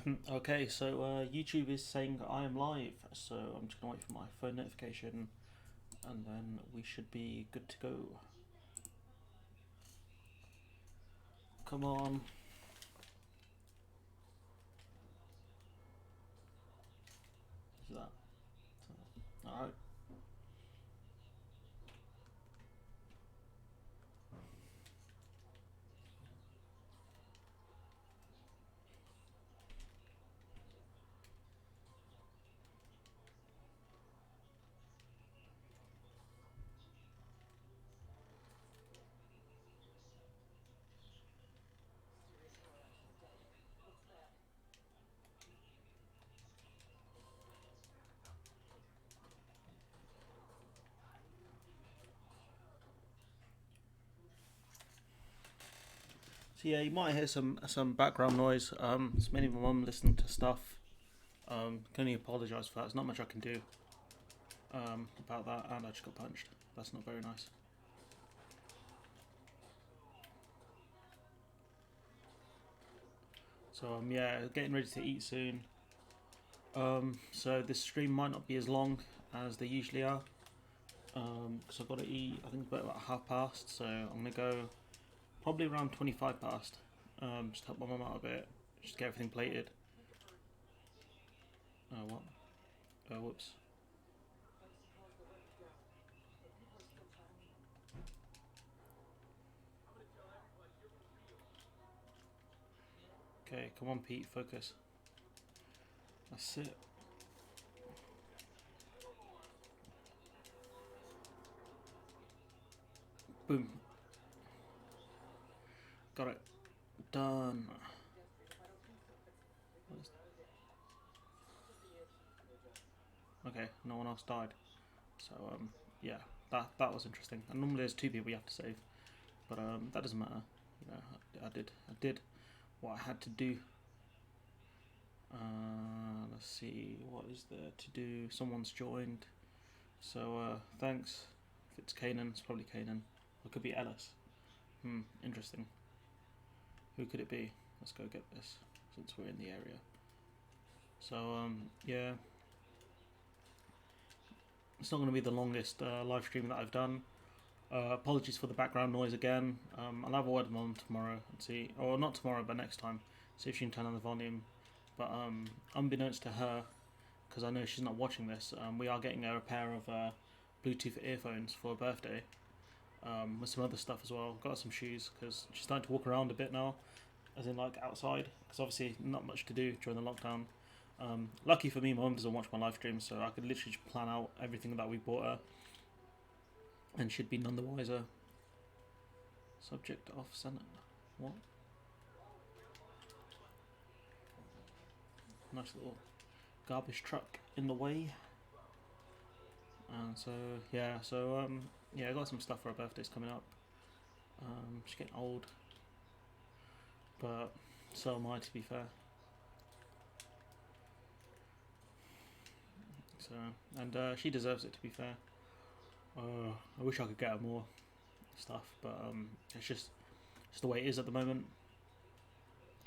Okay, so YouTube is saying I am live, so I'm just gonna wait for my phone notification and then we should be good to go. Come on. Is that? Alright. So yeah, you might hear some background noise. It's mainly my mum listening to stuff. Can only apologise for that. There's not much I can do about that, and I just got punched. That's not very nice. So yeah, getting ready to eat soon. So this stream might not be as long as they usually are. Because I've got to eat. I think it's about 1/2 past. So I'm gonna go probably around 25 past. Just help my mum out a bit. Just get everything plated. What? Whoops. Okay, come on, Pete, focus. That's it. Boom. Got it. Done. Okay, no one else died. So yeah, that was interesting. And normally there's two people you have to save, but that doesn't matter. You know, I did what I had to do. Let's see, what is there to do? Someone's joined. So thanks. If it's Kanan, it's probably Kanan. Or it could be Ellis. Interesting. Who could it be? Let's go get this since we're in the area. So yeah, it's not going to be the longest live stream that I've done. Apologies for the background noise again. I'll have a word with Mum tomorrow and see, or not tomorrow, but next time, see if she can turn on the volume. But unbeknownst to her, because I know she's not watching this, we are getting her a pair of Bluetooth earphones for her birthday, with some other stuff as well. Got some shoes because she's starting to walk around a bit now, as in like outside, because obviously not much to do during the lockdown. Lucky for me, my mum doesn't watch my live stream, so I could literally just plan out everything that we bought her, and she'd be none the wiser. Subject off center. What? Nice little garbage truck in the way. And so yeah, yeah, I got some stuff for her birthday's coming up. She's getting old, but so am I, to be fair. So, and she deserves it, to be fair. I wish I could get her more stuff, but it's just the way it is at the moment.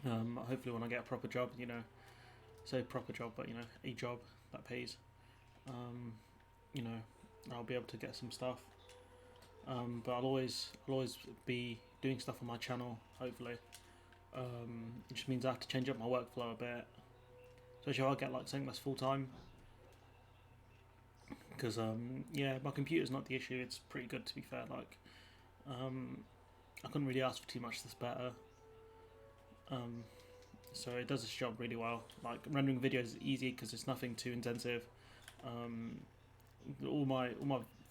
Hopefully, when I get a proper job, say proper job, but a job that pays, you know, I'll be able to get some stuff. But I'll always be doing stuff on my channel. Hopefully, it just means I have to change up my workflow a bit, especially if I get like something that's full time. Because yeah, my computer's not the issue. It's pretty good, to be fair. Like, I couldn't really ask for too much that's better. So it does its job really well. Like, rendering videos is easy because it's nothing too intensive. All my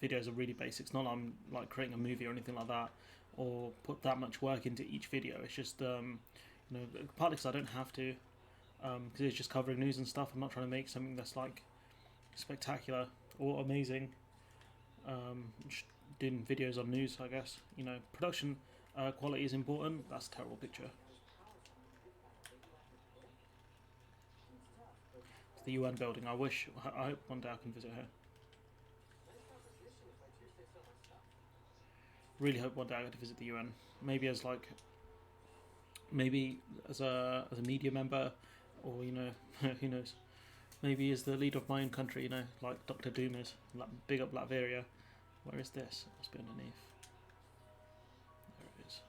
videos are really basic. It's not like I'm like creating a movie or anything like that, or put that much work into each video. It's just partly because I don't have to, because it's just covering news and stuff. I'm not trying to make something that's like spectacular or amazing. Just doing videos on news, I guess. Production quality is important. That's a terrible picture. It's the UN building. I hope one day I can visit her. Really hope one day I get to visit the UN. Maybe as a media member, or who knows? Maybe he is the leader of my own country. Like Doctor Doom is. Like, big up Latveria. Where is this? It must be underneath. There it is.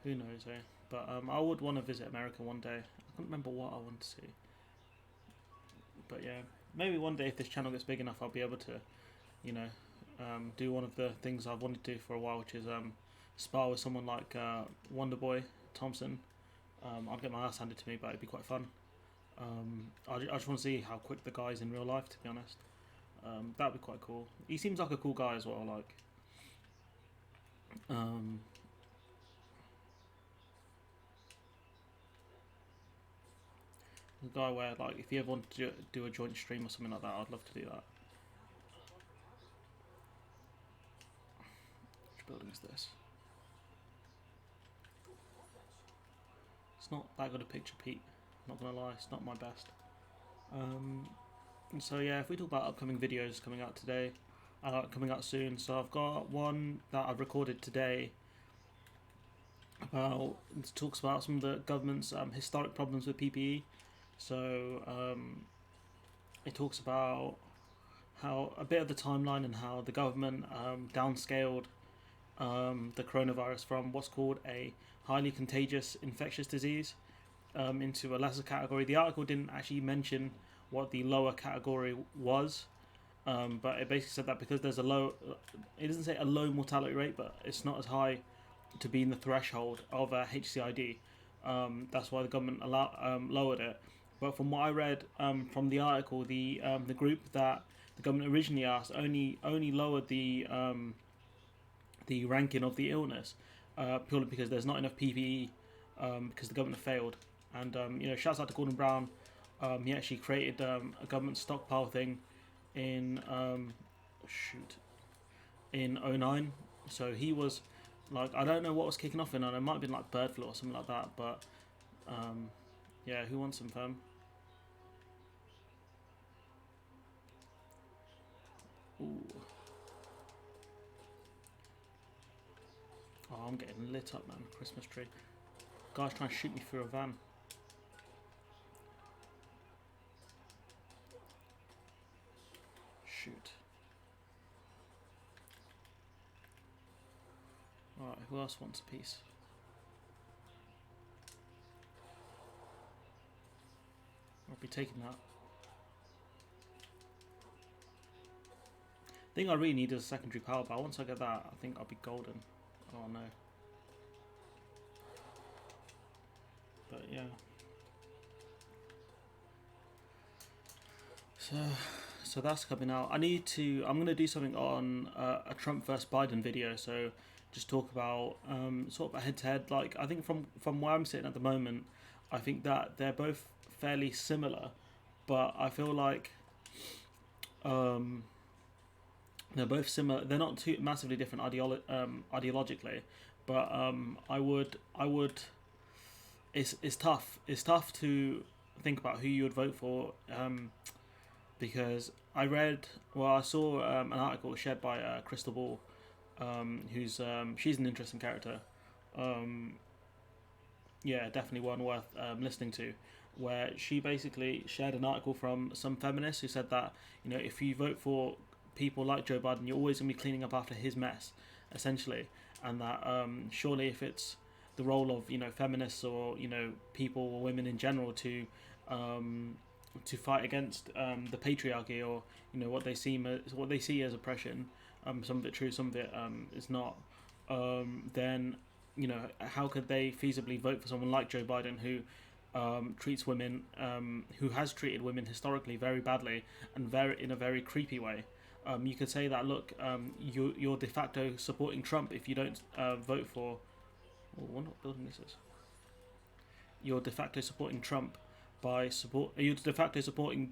Who knows, eh? But I would want to visit America one day. I can't remember what I want to see. But yeah, maybe one day if this channel gets big enough, I'll be able to, do one of the things I've wanted to do for a while, which is spar with someone like Wonderboy Thompson. I'd get my ass handed to me, but it'd be quite fun. I just want to see how quick the guy is in real life, to be honest. That'd be quite cool. He seems like a cool guy as well. Like, the guy where, like, if you ever want to do a joint stream or something like that, I'd love to do that. Which building is this? It's not that good a picture, Pete. Not gonna lie, it's not my best. So yeah, if we talk about upcoming videos coming out today, coming out soon. So I've got one that I've recorded today. It talks about some of the government's historic problems with PPE. So it talks about how a bit of the timeline and how the government downscaled the coronavirus from what's called a highly contagious infectious disease into a lesser category. The article didn't actually mention what the lower category was, but it basically said that because there's it doesn't say a low mortality rate, but it's not as high to be in the threshold of a HCID. That's why the government lowered it. But from what I read from the article, the group that the government originally asked only lowered the ranking of the illness purely because there's not enough PPE because the government failed. And shouts out to Gordon Brown. He actually created a government stockpile thing in in 2009. So he was like, I don't know what was kicking off in 2009. It might have been like bird flu or something like that. But yeah, who wants some fam? Ooh. Oh, I'm getting lit up, man. Christmas tree. Guy's trying to shoot me through a van. Shoot. Alright, who else wants a piece? I'll be taking that. The thing I really need is a secondary power bar. Once I get that, I think I'll be golden. Oh no. But yeah. So that's coming out. I'm going to do something on a Trump versus Biden video. So just talk about sort of a head-to-head. Like, I think from where I'm sitting at the moment, I think that they're both fairly similar. But I feel like they're both similar. They're not too massively different ideologically. But I would. It's tough. It's tough to think about who you would vote for. Because I saw an article shared by Crystal Ball, who's she's an interesting character. Yeah, definitely one worth listening to. Where she basically shared an article from some feminists who said that if you vote for people like Joe Biden, you're always gonna be cleaning up after his mess, essentially, and that surely if it's the role of feminists or people or women in general to fight against the patriarchy or what they see as oppression, some of it true, some of it is not, then how could they feasibly vote for someone like Joe Biden who treats women, who has treated women historically very badly and in a very creepy way. You could say that, look, you're de facto supporting Trump if you don't vote for. Oh, what not building this is. You're de facto supporting Trump you're de facto supporting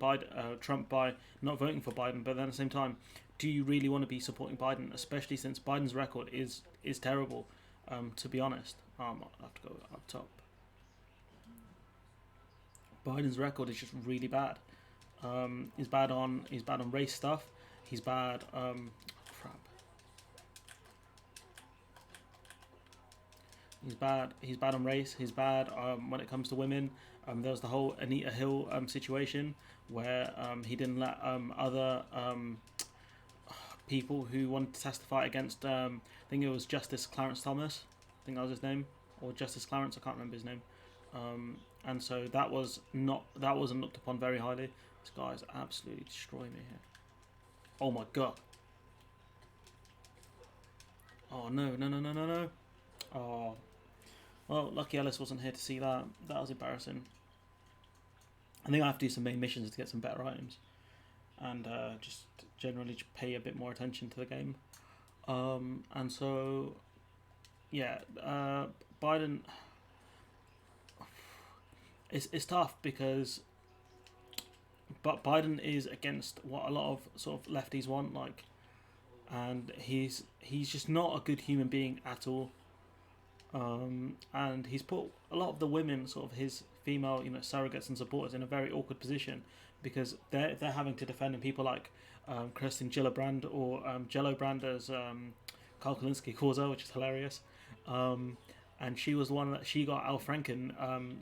Trump by not voting for Biden, but then at the same time, do you really want to be supporting Biden, especially since Biden's record is terrible, to be honest. I'll have to go up top. Biden's record is just really bad. He's bad on race stuff. He's bad. Crap. He's bad. He's bad on race. He's bad when it comes to women. There was the whole Anita Hill situation where he didn't let other people who wanted to testify against. I think it was Justice Clarence Thomas. I think that was his name, or Justice Clarence. I can't remember his name. And so that wasn't looked upon very highly. This guy's absolutely destroying me here. Oh my god. Oh no no no no no no. Oh. Well, lucky Ellis wasn't here to see that. That was embarrassing. I think I have to do some main missions to get some better items, and just generally pay a bit more attention to the game. And so, yeah, Biden. It's tough because, but Biden is against what a lot of sort of lefties want, like, and he's just not a good human being at all. And he's put a lot of the women, sort of his female, surrogates and supporters, in a very awkward position because they're having to defend people like Kirsten Gillibrand or Jellobrand, as Carl Kalinske calls her, which is hilarious. And she was the one that she got Al Franken.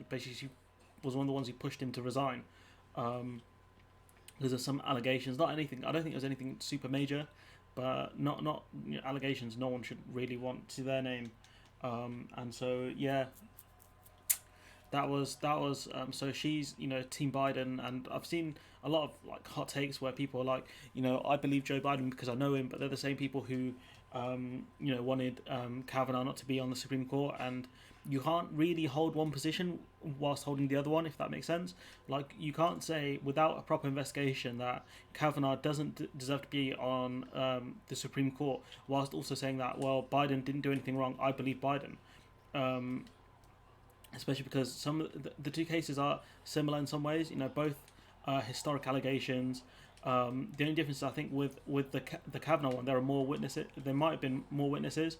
Basically, she was one of the ones who pushed him to resign because of some allegations. Not anything. I don't think it was anything super major, but not allegations. No one should really want to their name. And so yeah, that was so she's Team Biden, and I've seen a lot of like hot takes where people are like, I believe Joe Biden because I know him, but they're the same people who wanted Kavanaugh not to be on the Supreme Court, and you can't really hold one position whilst holding the other one, if that makes sense. Like, you can't say without a proper investigation that Kavanaugh doesn't deserve to be on the Supreme Court, whilst also saying that, well, Biden didn't do anything wrong, I believe Biden. Especially because some of the two cases are similar in some ways, both historic allegations. The only difference is, I think, with the Kavanaugh one, there are more witnesses. There might have been more witnesses,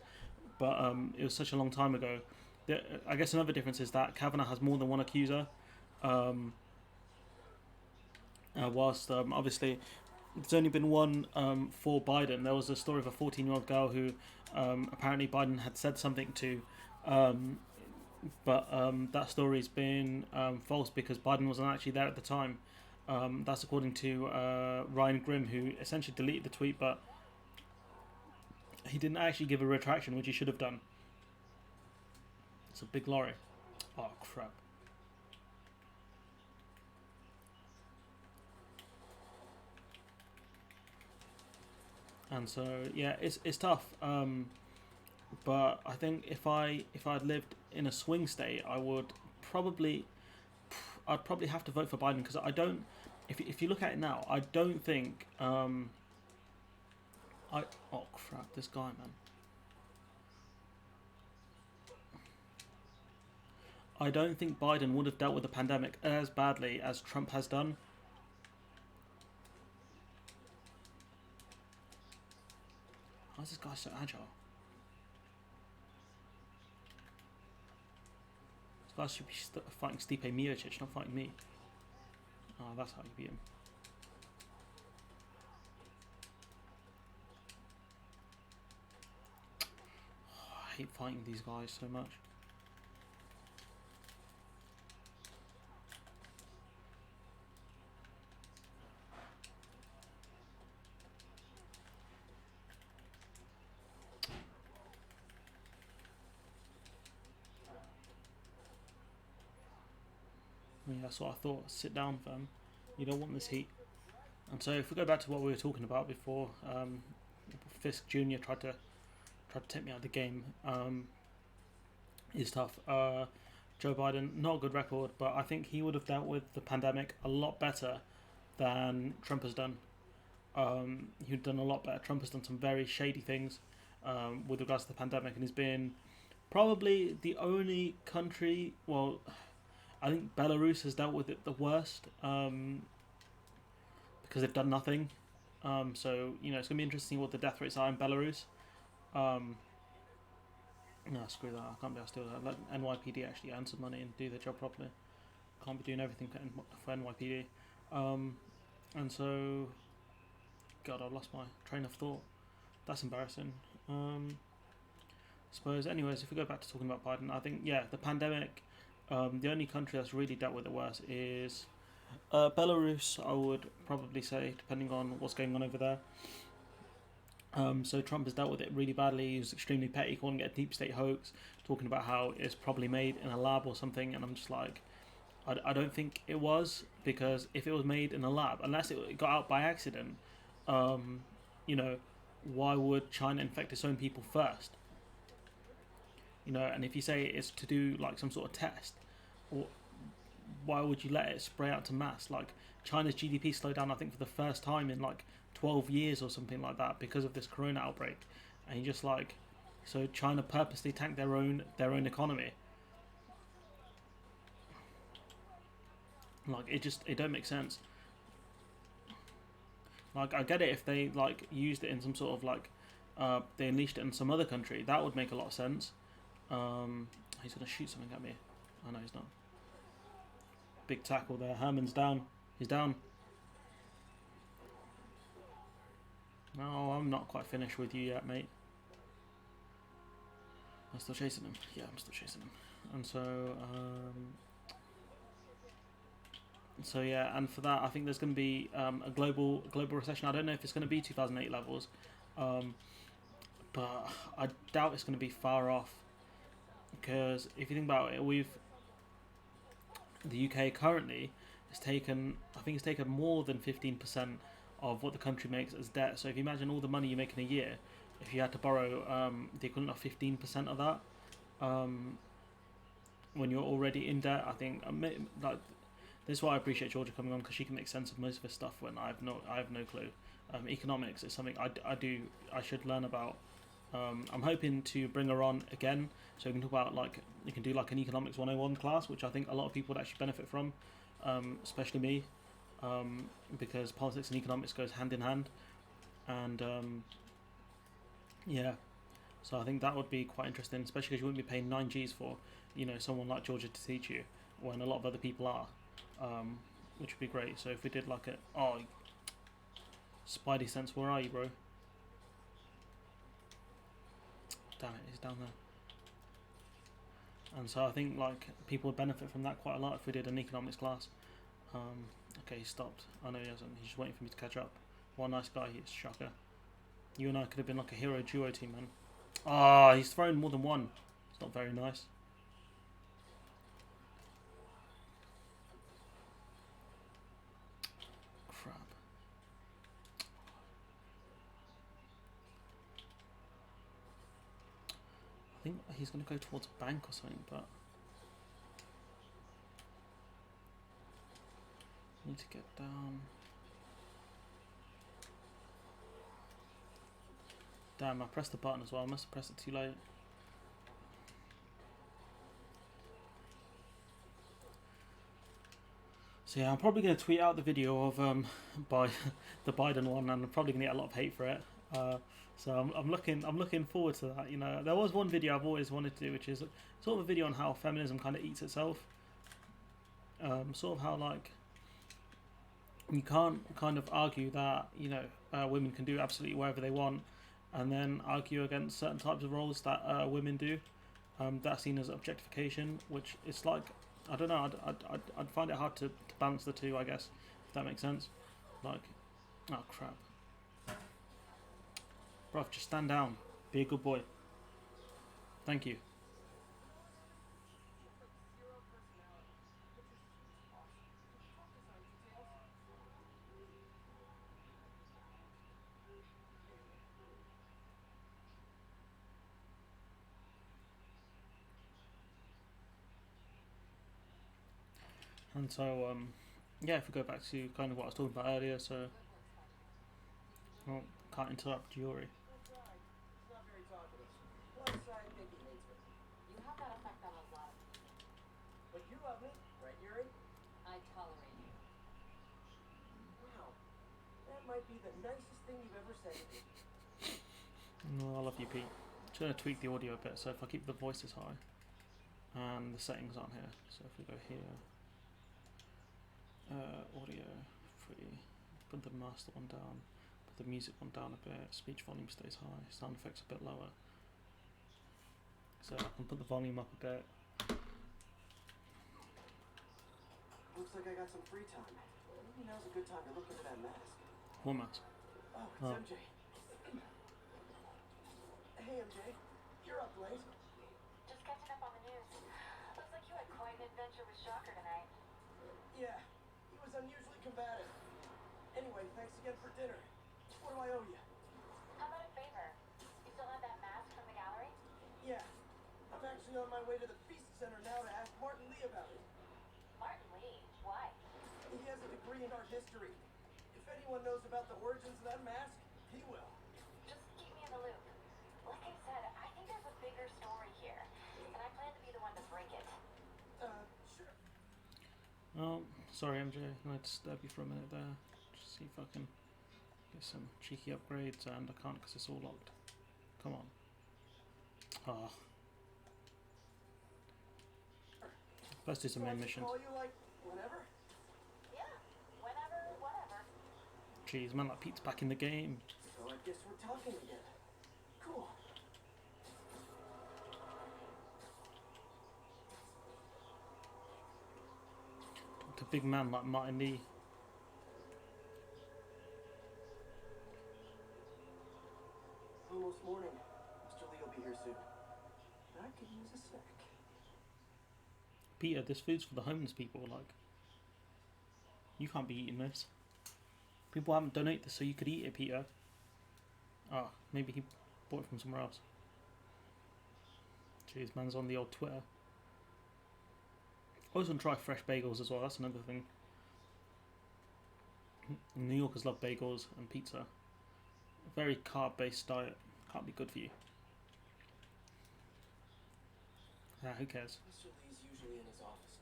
but it was such a long time ago. I guess another difference is that Kavanaugh has more than one accuser, whilst obviously there's only been one for Biden. There was a story of a 14-year-old girl who apparently Biden had said something to, but that story's been false because Biden wasn't actually there at the time. That's according to Ryan Grimm, who essentially deleted the tweet, but he didn't actually give a retraction, which he should have done. It's a big lorry. Oh, crap. And so, yeah, it's tough. But I think if I'd lived in a swing state, I'd probably have to vote for Biden, because I don't. If you look at it now, I don't think. Oh crap! This guy, man. I don't think Biden would have dealt with the pandemic as badly as Trump has done. Why is this guy so agile? This guy should be fighting Stipe Miocic, not fighting me. Oh, that's how you beat him. Oh, I hate fighting these guys so much. Yeah, that's what I thought. Sit down, fam. You don't want this heat. And so, if we go back to what we were talking about before, Fisk Jr. tried to take me out of the game. Is tough. Joe Biden, not a good record, but I think he would have dealt with the pandemic a lot better than Trump has done. He'd done a lot better. Trump has done some very shady things with regards to the pandemic, and he's been probably the only country. Well, I think Belarus has dealt with it the worst because they've done nothing. So it's gonna be interesting what the death rates are in Belarus. No, screw that. I can't be asked to do that. Let NYPD actually earn some money and do their job properly. Can't be doing everything for NYPD. And so, God, I've lost my train of thought. That's embarrassing. suppose, anyways, if we go back to talking about Biden, I think, yeah, the pandemic, the only country that's really dealt with it worse is Belarus, I would probably say, depending on what's going on over there. So Trump has dealt with it really badly. He was extremely petty, calling it a deep state hoax, talking about how it's probably made in a lab or something. And I'm just like, I don't think it was, because if it was made in a lab, unless it got out by accident, um, you know, why would China infect its own people first? You know, and if you say it's to do like some sort of test, or why would you let it spray out to mass? Like China's GDP slowed down, I think, for the first time in like 12 years or something like that because of this corona outbreak, and you just like, so China purposely tanked their own economy. Like it don't make sense. Like I get it if they like used it in some sort of like, they unleashed it in some other country, that would make a lot of sense. He's gonna shoot something at me. I know he's not. Big tackle there. Herman's down. He's down. No, I'm not quite finished with you yet, mate. I'm still chasing him. Yeah, I'm still chasing him. And so yeah, and for that, I think there's going to be a global recession. I don't know if it's going to be 2008 levels, but I doubt it's going to be far off. Because if you think about it, the UK currently has taken, I think it's taken more than 15% of what the country makes as debt. So if you imagine all the money you make in a year, if you had to borrow the equivalent of 15% of that, when you're already in debt, I think like this is why I appreciate Georgia coming on, because she can make sense of most of this stuff when I have no clue. Economics is something I should learn about. I'm hoping to bring her on again, so we can talk about like you can do like an economics 101 class, which I think a lot of people would actually benefit from, especially me, because politics and economics goes hand in hand, and yeah, so I think that would be quite interesting, especially because you wouldn't be paying 9Gs for someone like Georgia to teach you when a lot of other people are, which would be great. So if we did like Spidey sense, where are you, bro? Damn it, he's down there. And so I think like people would benefit from that quite a lot if we did an economics class. Okay, he stopped. I know he hasn't. He's just waiting for me to catch up. What a nice guy he is, shocker. You and I could have been like a hero duo team, man. Ah, he's thrown more than one. It's not very nice. Crap. I think he's going to go towards a bank or something, but I need to get down. Damn, I pressed the button as well. I must have pressed it too late. So yeah, I'm probably going to tweet out the video of by the Biden one, and I'm probably going to get a lot of hate for it. So I'm looking forward to that. You know, there was one video I've always wanted to do, which is sort of a video on how feminism kind of eats itself. Sort of how like you can't kind of argue that women can do absolutely whatever they want, and then argue against certain types of roles that women do. That's seen as objectification, which is like, I don't know, I'd find it hard to balance the two, I guess, if that makes sense. Like, oh crap. Bruv, just stand down. Be a good boy. Thank you. And so, yeah, if we go back to kind of what I was talking about earlier, so, well, can't interrupt Yuri. Be the nicest thing you've ever said to me. No, I love you, Pete. Just gonna tweak the audio a bit. So if I keep the voices high, and the settings aren't here. So if we go here, audio free, put the master one down, put the music one down a bit, speech volume stays high, sound effects a bit lower. So I can put the volume up a bit. Looks like I got some free time. Maybe now's a good time to look into that mask. What mask? Oh, it's Oh. MJ. Hey, MJ. You're up late. Just catching up on the news. Looks like you had quite an adventure with Shocker tonight. Yeah, he was unusually combative. Anyway, thanks again for dinner. What do I owe you? How about a favor? You still have that mask from the gallery? Yeah, I'm actually on my way to the Feast Center now to ask Martin Lee about it. Martin Lee? Why? He has a degree in art history. If anyone knows about the origins of that mask, he will. Just keep me in the loop. Like I said, I think there's a bigger story here, and I plan to be the one to break it. Sure. Oh, sorry MJ, I had to disturb you for a minute there. Just see if I can get some cheeky upgrades, and I can't because it's all locked. Come on. Ah. Let's do some main missions. Call you like whenever? Yeah, whenever, whatever. Jeez, man, like Pete's back in the game. So I guess we're talking again. Cool. To a big man like Martin Lee. Almost morning. Mr. Lee will be here soon. I could use a snack. Peter, this food's for the homeless people, like. You can't be eating this. People haven't donated this so you could eat it, Peter. Ah, maybe he bought it from somewhere else. Jeez, man's on the old Twitter. I always want to try fresh bagels as well, that's another thing. New Yorkers love bagels and pizza. A very carb-based diet. Can't be good for you. Ah, who cares? Mr. Lee's usually in his office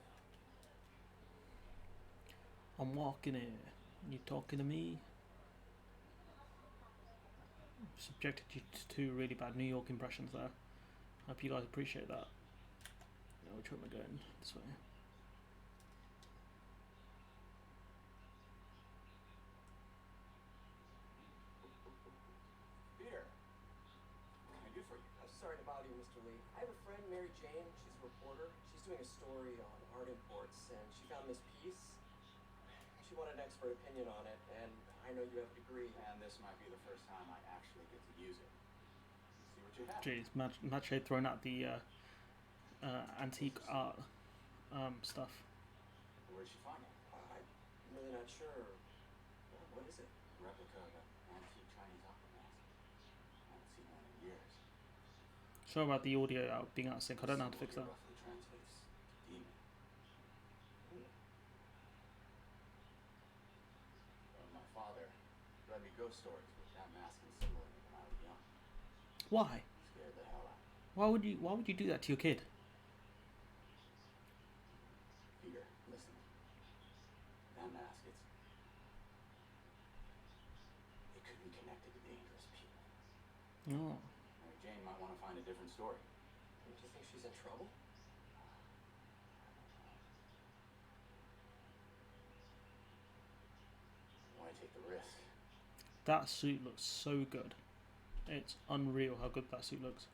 now. I'm walking here. You talking to me? Subjected you to two really bad New York impressions there. Hope you guys appreciate that. Now, which way am I going? This way. Peter. What can I do for you? I'm sorry to bother you, Mr. Lee. I have a friend, Mary Jane. She's a reporter. She's doing a story on art imports, and she found this piece. She wanted an expert opinion on it, and I know you have a degree. And this might be the first time I actually get to use it. See what you have. Jeez, Mache throwing out the antique art stuff. Where'd she find it? I'm really not sure. What is it? Replica of an antique Chinese opera mask. I haven't seen one in years. Sorry about the audio being out of sync. I don't know how to fix that. Roughly translates to demon. My father read me ghost stories with that mask and symbol in it when I was young. Why? Scared the hell out of me. Why would you do that to your kid? Peter, listen. That mask, it could be connected to dangerous people. Oh. Mary Jane might want to find a different story. Do you think she's in trouble? Why take the risk? That suit looks so good. It's unreal how good that suit looks.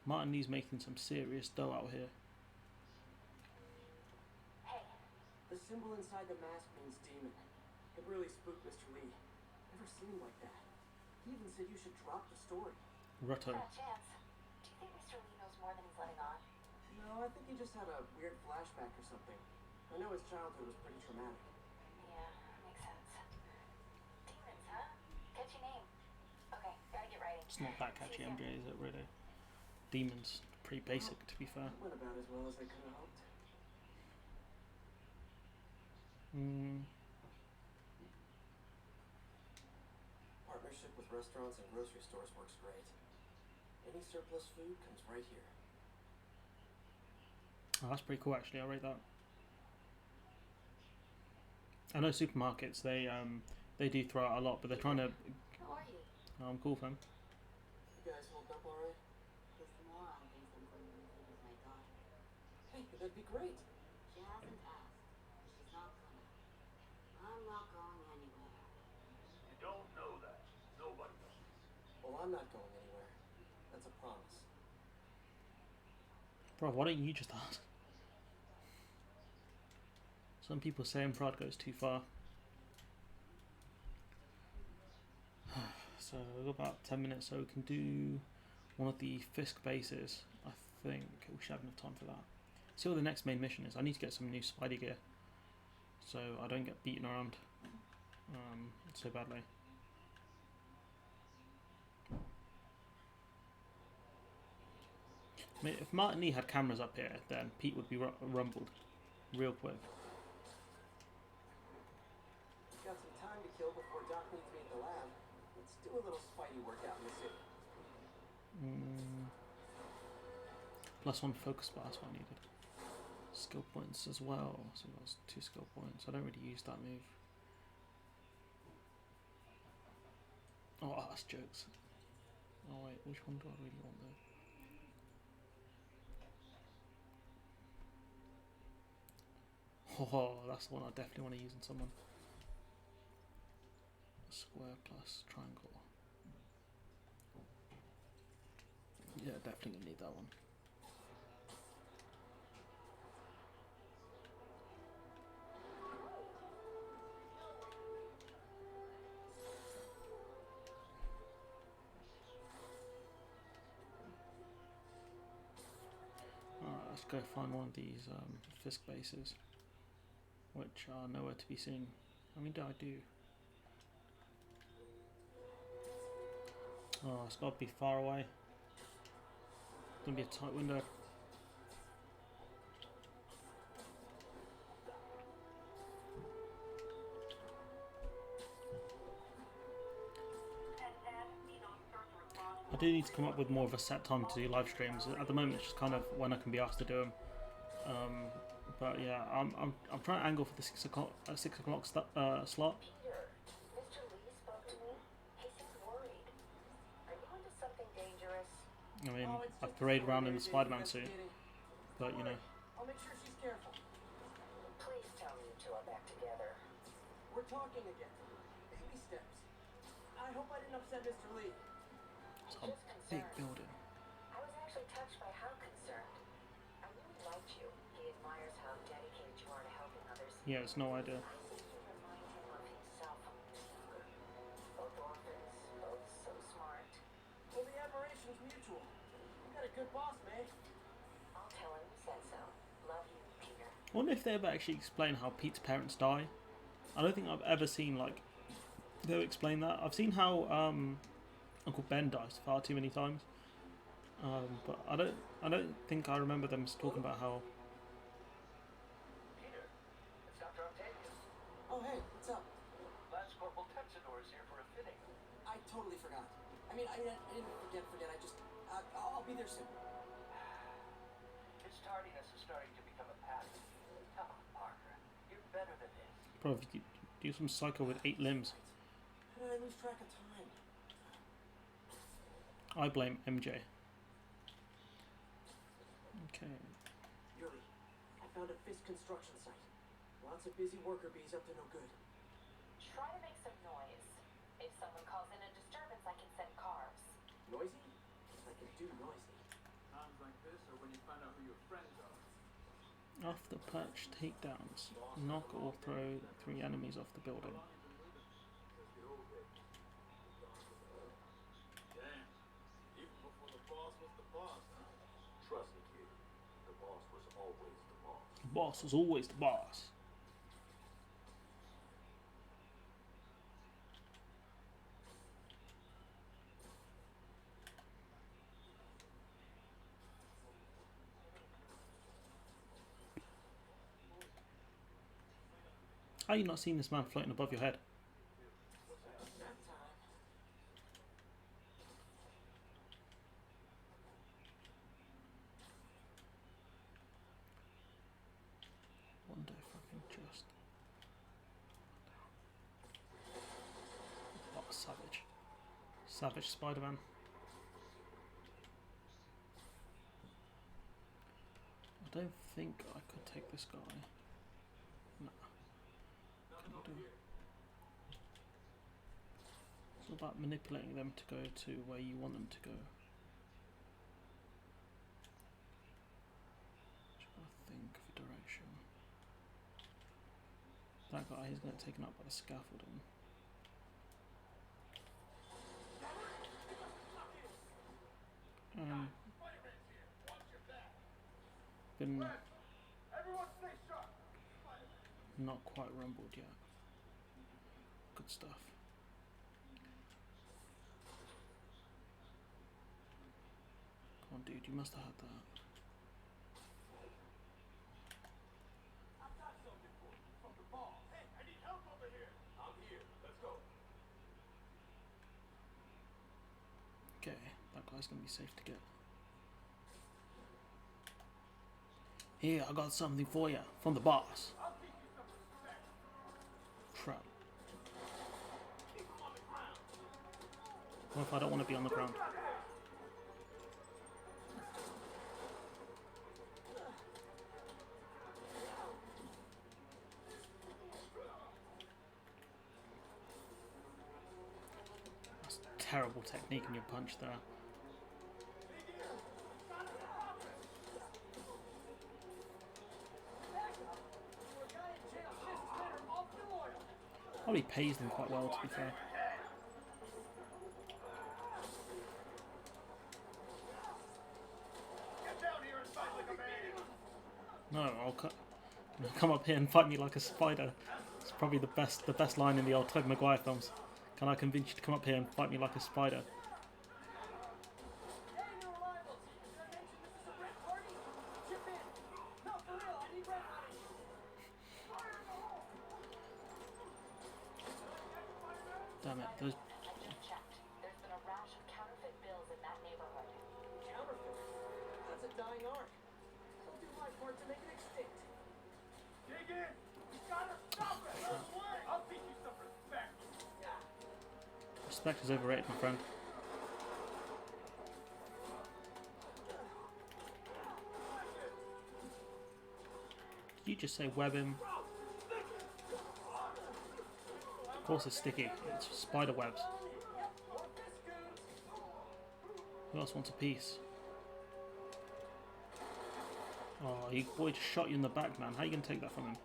Martin Lee's making some serious dough out here. Hey, The symbol inside the mask means demon. It really spooked Mr. Lee. Never seen him like that. He even said you should drop the story. Rutto. got a chance. Do you think Mr. Lee knows more than he's letting on? No, I think he just had a weird flashback or something. I know his childhood was pretty traumatic. Yeah, makes sense. Demons, huh? Catchy name. Okay, gotta get writing. It's not that catchy, MJ, is it really? Demons. Pretty basic, to be fair. It went about as well as I could have hoped. Partnership with restaurants and grocery stores works great. Any surplus food comes right here. Oh, that's pretty cool, actually. I'll rate that. I know supermarkets, they do throw out a lot, but they're trying to... How are you? Oh, I'm cool, fam. You guys holding up alright? This moron thinks I'm going to visit with my daughter. Hey, that'd be great. She hasn't asked. She's not coming. I'm not going anywhere. You don't know that. Nobody does. Well, I'm not going anywhere. That's a promise. Bro, why don't you just ask? Some people say Prod goes too far. So we've got about 10 minutes, so we can do one of the Fisk bases. I think we should have enough time for that. See what the next main mission is. I need to get some new Spidey gear, so I don't get beaten around so badly. I mean, if Martin Lee had cameras up here, then Pete would be rumbled real quick. Got some time to kill before Doc needs me at the lab. Let's do a little Spidey workout in the city. +1 focus bar, that's what I needed. Skill points as well. So that's 2 skill points. I don't really use that move. Oh, that's jokes. Oh wait, which one do I really want though? Oh, that's the one I definitely want to use on someone. Square plus triangle. Yeah, definitely gonna need that one. Alright, let's go find one of these Fisk bases, which are nowhere to be seen. I mean, I do. Oh, it's got to be far away. It's gonna be a tight window. I do need to come up with more of a set time to do live streams. At the moment, it's just kind of when I can be asked to do them. But yeah, I'm trying to angle for the 6 o'clock slot. Peter, Mr. Lee spoke to me. He seemed worried. Are you into something dangerous? I mean, Oh, it's I just parade a around in the story Spider-Man suit, investigating. but you know. I'll make sure she's careful. Please tell me you two are back together. We're talking again. Baby steps. I hope I didn't upset Mr. Lee. It's I'm a just big concerned. building. I was actually touched by how concerned. I really liked you. He admires how dedicated you are to helping others. Yeah, it's no idea. I think you remind him of himself when he was younger. Both orphans, both so smart. Well, the admiration's mutual. You got a good boss, man. I'll tell him you said so. Love you, Peter. I wonder if they ever actually explain how Pete's parents die. I don't think I've ever seen like they'll explain that. I've seen how Uncle Ben dies far too many times, but I don't think I remember them talking about how. Peter, it's Dr. Octavius. Oh, hey, what's up? Lance Corporal Texador is here for a fitting. I totally forgot. I didn't forget. I just, I'll be there soon. His tardiness is starting to become a pattern. Come on, Parker. You're better than this. Bro, if you do some psycho with 8 limbs. How did I lose track of time? I blame MJ. Okay. Yuri, I found a Fisk construction site. Lots of busy worker bees up to no good. Try to make some noise. If someone calls in a disturbance, I can send cars. Noisy? I can do noisy. Times like this are when you find out who your friends are. After perch takedowns, knock or throw 3 enemies off the building. Damn. Even before the boss was the boss, huh? Trust me, kid. The boss was always the boss. The boss was always the boss. How you not seen this man floating above your head? Nap time. Wonder if I can just. Oh, savage. Savage Spider-Man. I don't think I could take this guy. No. Couldn't do it. It's all about manipulating them to go to where you want them to go. That guy, he's going to get taken up by the scaffolding. Been not quite rumbled yet. Good stuff. Come on, dude, you must have had that. I've got something for you from the boss. Hey, I need help over here. I'm here. Let's go. Okay, that guy's going to be safe to get. Here, I got something for you from the boss. I'll teach you some respect. Trap. Keep him on the ground. What if I don't want to be on the ground? That's terrible technique in your punch there. Probably pays them quite well, to be fair. Get down here and fight like a man. No, I'll come up here and fight me like a spider. It's probably the best line in the old Tobey Maguire films. Can I convince you to come up here and fight me like a spider? Hey, new arrivals! Did I mention this is a red party? Chip in! No, for real, I need red money! Damn it, those... I just checked. There's been a rash of counterfeit bills in that neighborhood. Counterfeit? That's a dying art. I'll do my part to make it extinct. Dig in. You gotta stop it. I'll teach you some respect. Respect is overrated, my friend. Did you just say web him? Of course it's sticky. It's spider webs. Who else wants a piece? Oh, he boy just shot you in the back, man. How are you going to take that from him?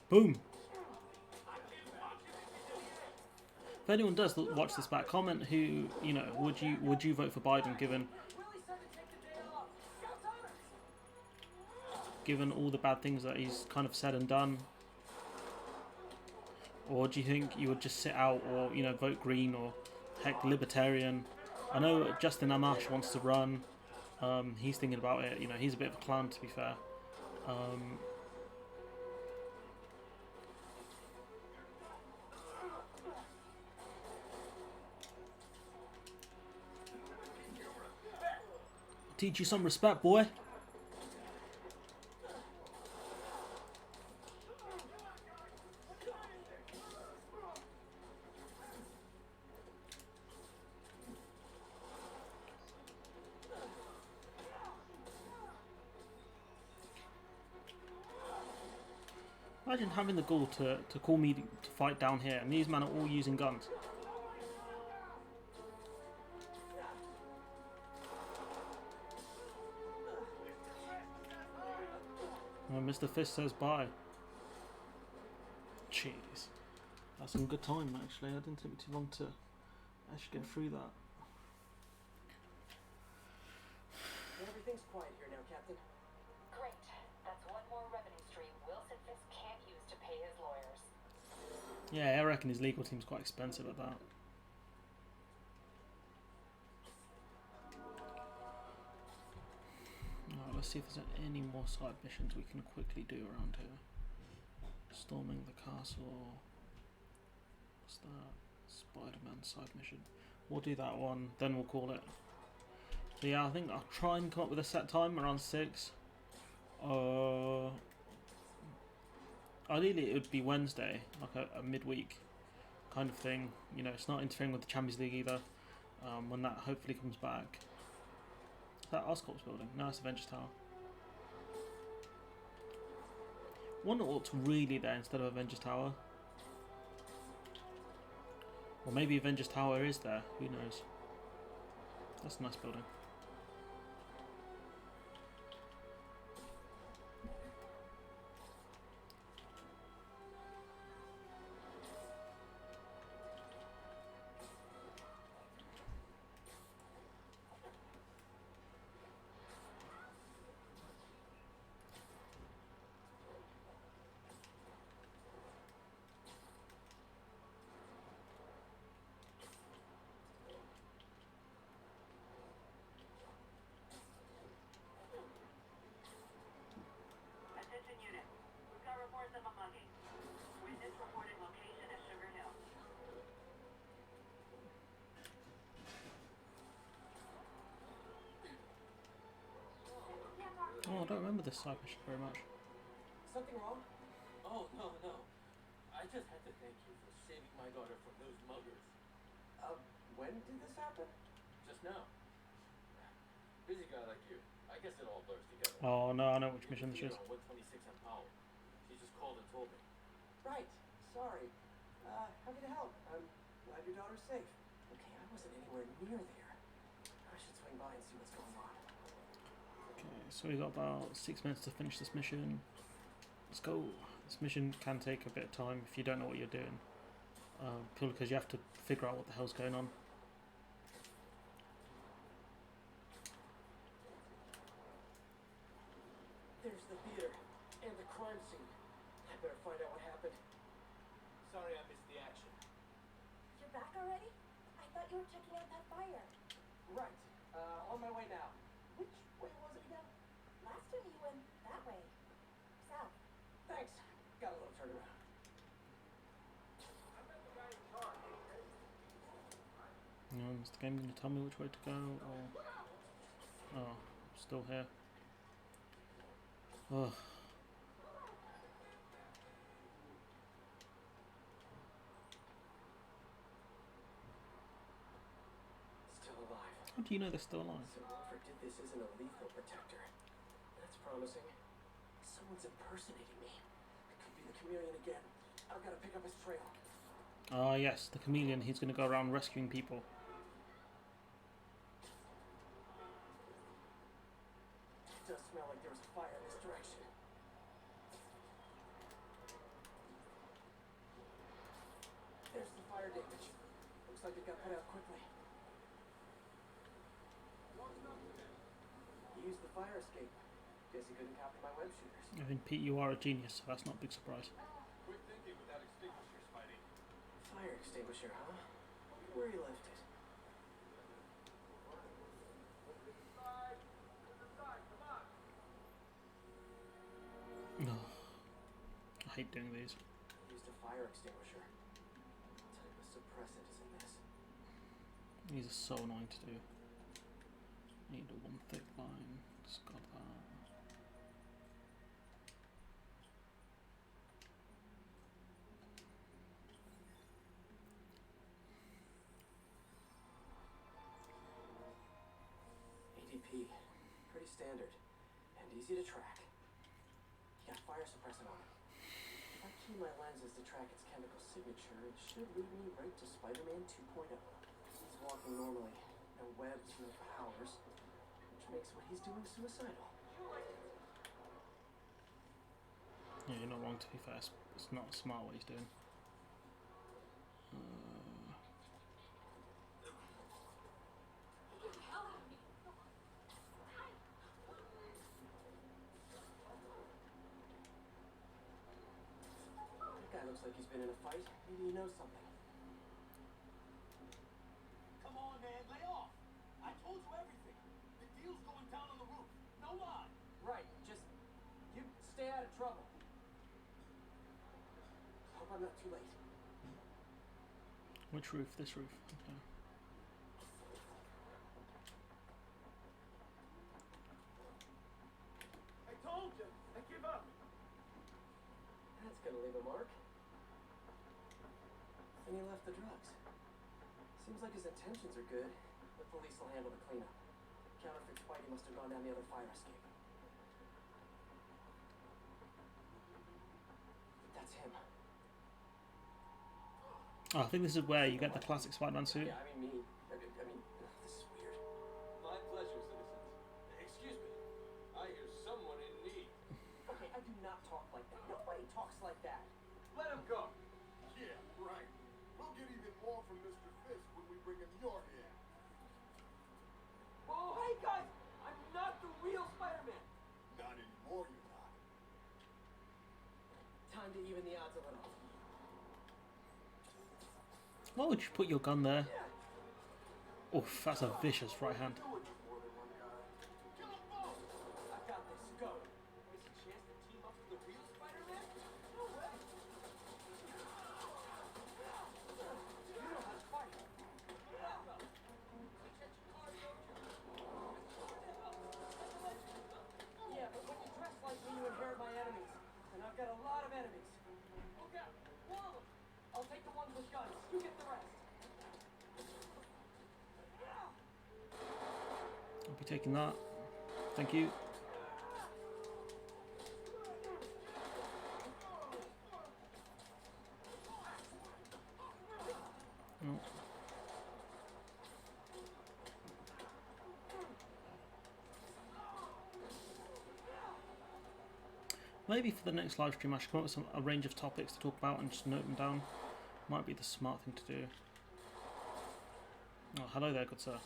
Boom! If anyone does watch this back, comment who, you know, would you vote for Biden given Willie said to take the day off. Scout's honors! given all the bad things that he's kind of said and done? Or do you think you would just sit out or, you know, vote Green or heck Libertarian? I know Justin Amash wants to run. He's thinking about it. You know, he's a bit of a clown, to be fair. Teach you some respect, boy. Imagine having the gall to call me to fight down here, and these men are all using guns. Oh, Mr. Fist says bye. Jeez. That's some good time, actually. I didn't take me too long to actually get through that. Everything's quiet here now, Captain. Great. That's one more revenue stream Wilson Fisk can't use to pay his lawyers. Yeah, I reckon his legal team's quite expensive at that. Alright, let's see if there's any more side missions we can quickly do around here. Storming the castle. What's that? Spider-Man side mission. We'll do that one, then we'll call it. So yeah, I think I'll try and come up with a set time around 6. Ideally it would be Wednesday, like a midweek kind of thing. You know, it's not interfering with the Champions League either. When that hopefully comes back. Is that Oscorp's building? No, it's Avengers Tower. Wonder what's really there instead of Avengers Tower. Or maybe Avengers Tower is there, who knows. That's a nice building. I don't remember this side mission very much. Something wrong? Oh, no. I just had to thank you for saving my daughter from those muggers. When did this happen? Just now. Busy guy like you. I guess it all blurs together. Oh no, I know which mission this is. On 126 on Powell. She just called and told me. Right. Sorry. Happy to help. I'm glad your daughter's safe. Okay, I wasn't anywhere near there. I should swing by and see what's going on. Okay, so we got about 6 minutes to finish this mission. Let's go. This mission can take a bit of time if you don't know what you're doing. Purely because you have to figure out what the hell's going on. There's the theater and the crime scene. I better find out what happened. Sorry I missed the action. You're back already? I thought you were checking out that fire. Right. On my way now. Which way was it again? Last time you went that way. South. Thanks. Got a little turnaround. Is the game going to tell me which way to go? Or... Oh, I'm still here. Oh. Still alive. How do you know they're still alive? So whoever did this isn't a lethal protector. That's promising. Someone's impersonating me. It could be the chameleon again. I've got to pick up his trail. Ah, yes, the chameleon. He's going to go around rescuing people. It does smell like there was a fire in this direction. There's the fire damage. Looks like it got put out quickly. He used the fire escape. Guess he couldn't copy my web shooters. I mean, Pete, you are a genius, so that's not a big surprise. Quick thinking without extinguishers, Spidey. Fire extinguisher, huh? Wonder where he left it. No. I hate doing these. Used a fire extinguisher. What type of suppressant is in this? These are so annoying to do. Need a one thick line. Just got that. ADP. Pretty standard. And easy to track. You got fire suppressant on it. If I key my lenses to track its chemical signature, it should lead me right to Spider-Man 2.0. He's walking normally. No webs, no powers. Which makes what he's doing suicidal. Yeah, you're not wrong to be fair. It's not smart what he's doing. That guy looks like he's been in a fight. Maybe he knows something. Come on, man, lay off. I told you everything. The deal's going down on the roof. No lie. Right, just... you stay out of trouble. Hope I'm not too late. Which roof? This roof. Okay. I told you. I give up. That's gonna leave a mark. And he left the drugs. Seems like his intentions are good. The police will handle the cleanup. Counterfeit Spidey must have gone down the other fire escape. That's him. Oh, I think this is where you get the classic Spider-Man suit. Yeah, I mean me. I mean, this is weird. My pleasure, citizens. Excuse me. I hear someone in need. Okay, I do not talk like that. Nobody talks like that. Let him go. Yeah, right. We'll get even more from Mr. Fisk when we bring him your head. Oh, hey guys! I'm not the real Spider-Man! Not anymore, you're not. Time to even the odds a little. Why would you put your gun there? Yeah. Oof, that's a vicious right hand. Do it with more than one guy. Kill them both! I've got this. Go. There's a chance to team up with the real Spider-Man? No way! You know how to fight. Yeah, but when You taking that? Thank you. Oh. Maybe for the next live stream I should come up with a range of topics to talk about and just note them down. Might be the smart thing to do. Oh, hello there, good sir.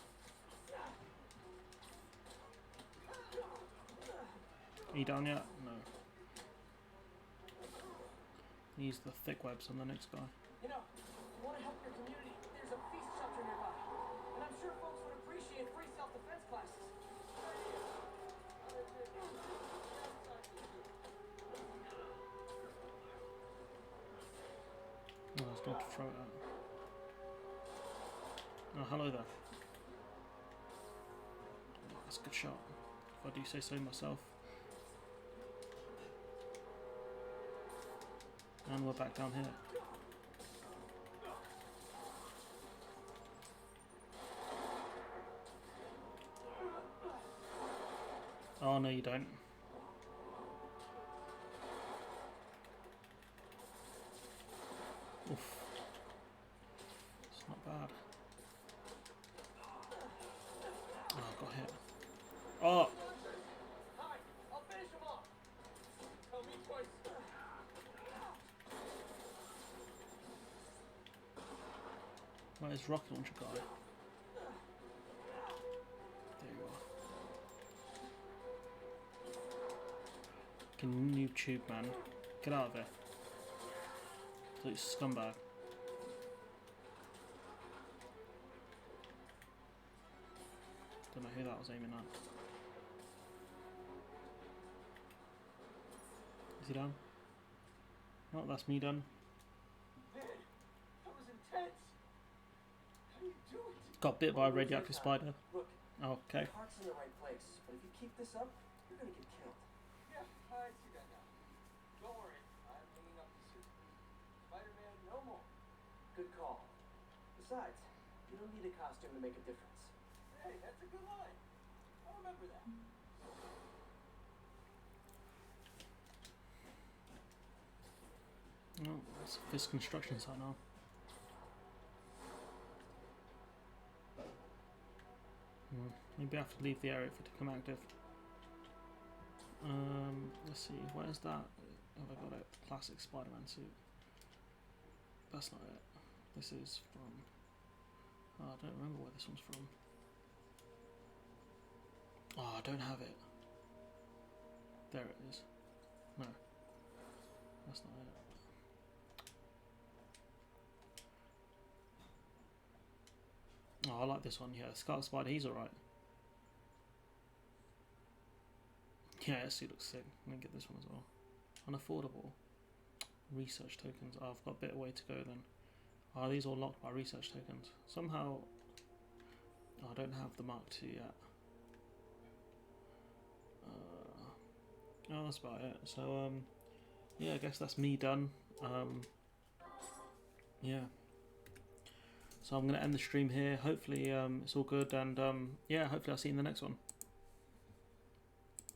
Are you down yet? No. Use the thick webs on the next guy. You know, if you want to help your community, there's a feast shelter nearby. And I'm sure folks would appreciate free self-defense classes. Oh, I was going to throw it out. Oh, hello there. Oh, that's a good shot, if I do say so myself. And we're back down here. Oh, no you don't. Oof. It's not bad. Oh, I got hit. Oh! Hi, I'll finish him off. Tell me twice. Where's rocket launcher guy? There you are. Fucking noob tube, man. Get out of there. You scumbag. Don't know who that was aiming at. Is he down? No, that's me done. Man, that was intense. How do you do it? Got bit by a radioactive spider. Look, Oh, okay. your heart's in the right place, but if you keep this up, you're gonna get killed. Yeah, I see that now. Don't worry, I'm hanging up the suit. Spider-Man, no more. Good call. Besides, you don't need a costume to make a difference. Hey, that's a good line. I'll remember that. Oh, that's this construction site now. Maybe I have to leave the area for it to become active. Let's see, where's that? Have I got it? Classic Spider-Man suit. That's not it. This is from... Oh, I don't remember where this one's from. Oh, I don't have it. There it is. No. That's not it. Oh, I like this one, yeah. Scarlet Spider, he's alright. Yeah, this suit looks sick. I'm gonna get this one as well. Unaffordable. Research tokens. Oh, I've got a bit of way to go then. Oh, these are all locked by research tokens. Somehow... Oh, I don't have the Mark II yet. Oh, that's about it. So, yeah, I guess that's me done. Yeah. So I'm going to end the stream here. Hopefully it's all good, and yeah, hopefully I'll see you in the next one.